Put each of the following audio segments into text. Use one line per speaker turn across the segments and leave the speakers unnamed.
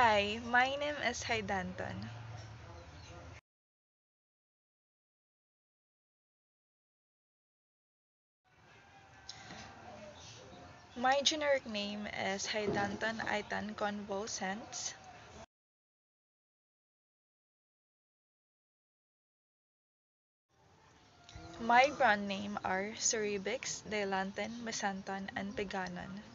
Hi, my name is Haidanton. My generic name is Haidanton Aitan Convulsens. My brand name are Cerebix, Dilantin, Mesanton, and Peganon.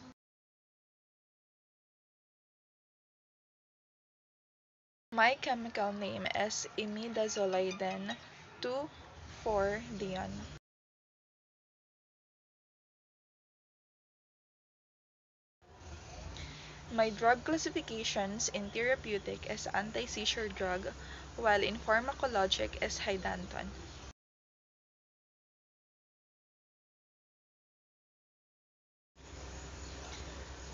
My chemical name is imidazoliden 2,4-dione. My drug classifications in therapeutic is anti-seizure drug, while in pharmacologic is Hydanton.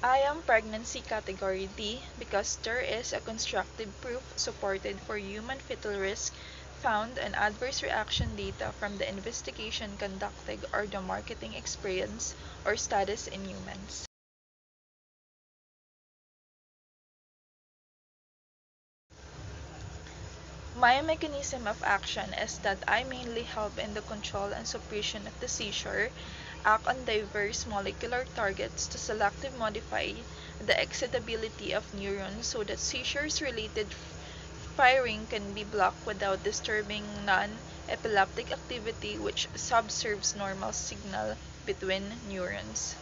I am pregnancy category D because there is a constructive proof supported for human fetal risk found on adverse reaction data from the investigation conducted or the marketing experience or studies in humans. My mechanism of action is that I mainly help in the control and suppression of the seizure, act on diverse molecular targets to selectively modify the excitability of neurons so that seizures-related firing can be blocked without disturbing non-epileptic activity which subserves normal signal between neurons.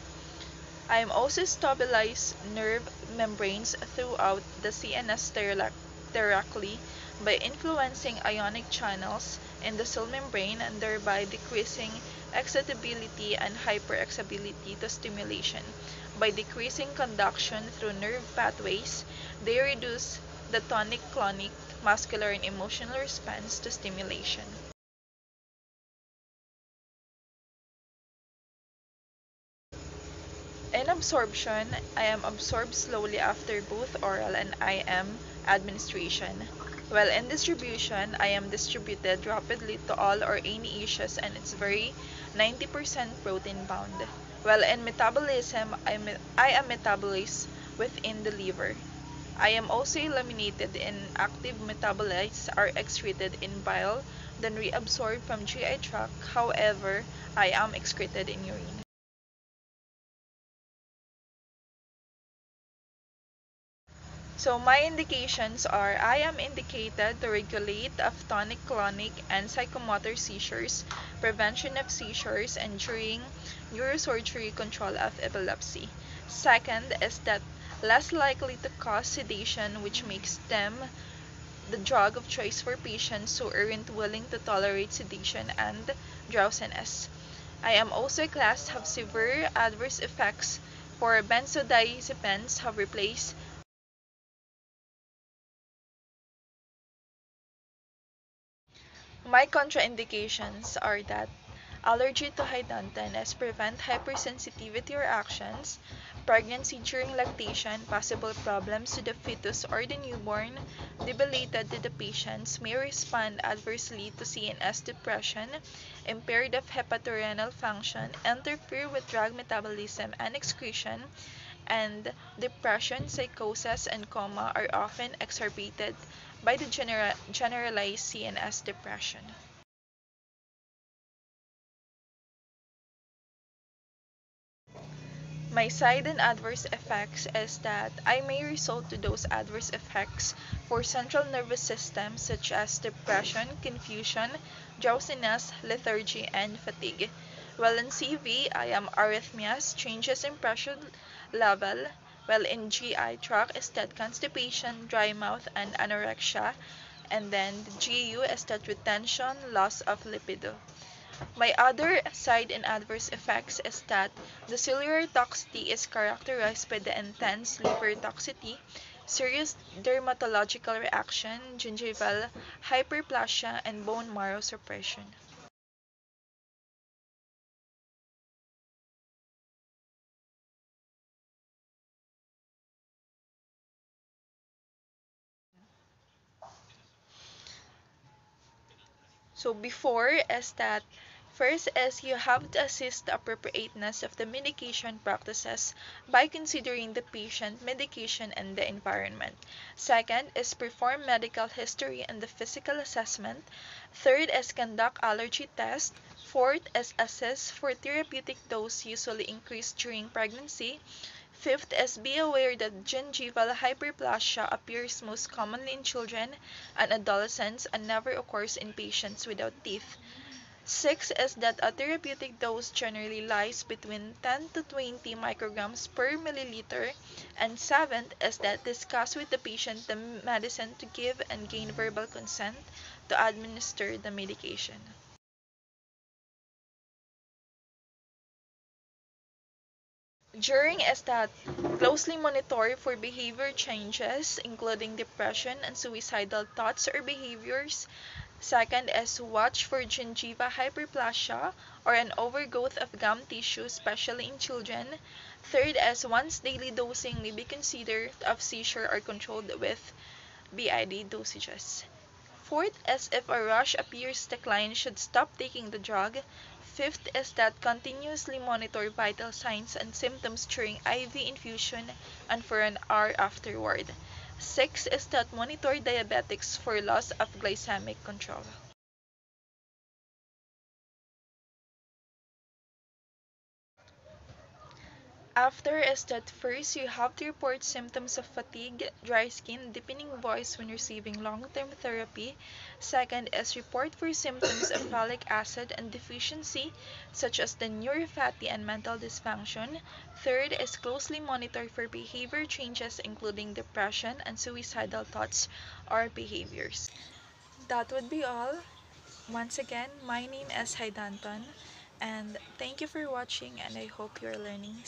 I am also stabilize nerve membranes throughout the CNS directly by influencing ionic channels in the cell membrane and thereby decreasing excitability and hyperexcitability to stimulation. By decreasing conduction through nerve pathways, they reduce the tonic-clonic muscular and emotional response to stimulation. In absorption, I am absorbed slowly after both oral and IM administration, while in distribution, I am distributed rapidly to all or any issues and it's very 90% protein bound. While in metabolism, I am metabolized within the liver. I am also eliminated in active metabolites are excreted in bile, then reabsorbed from GI tract. However, I am excreted in urine. So my indications are I am indicated to regulate of tonic-clonic and psychomotor seizures, prevention of seizures, and during neurosurgery control of epilepsy. Second is that less likely to cause sedation which makes them the drug of choice for patients who aren't willing to tolerate sedation and drowsiness. I am also classed have severe adverse effects for benzodiazepines have replaced. My contraindications are that allergy to hydantoin prevent hypersensitivity reactions, pregnancy during lactation, possible problems to the fetus or the newborn, debilitated to the patients, may respond adversely to CNS depression, impaired of hepatorenal function, interfere with drug metabolism and excretion, and depression, psychosis, and coma are often exacerbated by the generalized CNS depression. My side and adverse effects is that I may result to those adverse effects for central nervous system such as depression, confusion, drowsiness, lethargy, and fatigue. While in CV, I am arrhythmias, changes in pressure level, while in GI tract is that constipation, dry mouth, and anorexia, and then the GU is that retention, loss of libido. My other side and adverse effects is that the ciliary toxicity is characterized by the intense liver toxicity, serious dermatological reaction, gingival hyperplasia, and bone marrow suppression. So before is that First is you have to assess the appropriateness of the medication practices by considering the patient, medication, and the environment. Second is perform medical history and the physical assessment. Third is conduct allergy test. Fourth is assess for therapeutic dose usually increased during pregnancy. Fifth is be aware that gingival hyperplasia appears most commonly in children and adolescents and never occurs in patients without teeth. Six is that a therapeutic dose generally lies between 10 to 20 micrograms per milliliter. And seventh is that discuss with the patient the medicine to give and gain verbal consent to administer the medication. During STAT, closely monitor for behavior changes, including depression and suicidal thoughts or behaviors. Second is watch for gingiva hyperplasia or an overgrowth of gum tissue, especially in children. Third is once daily dosing may be considered of seizure or controlled with BID dosages. Fourth is if a rush appears the client should stop taking the drug. Fifth is that continuously monitor vital signs and symptoms during IV infusion and for an hour afterward. Sixth is that monitor diabetics for loss of glycemic control. After is that first you have to report symptoms of fatigue, dry skin, deepening voice when receiving long-term therapy. Second is report for symptoms of folic acid and deficiency, such as the neuropathy and mental dysfunction. Third is closely monitor for behavior changes, including depression and suicidal thoughts or behaviors. That would be all. Once again, my name is Haidanton, and thank you for watching, and I hope you're learning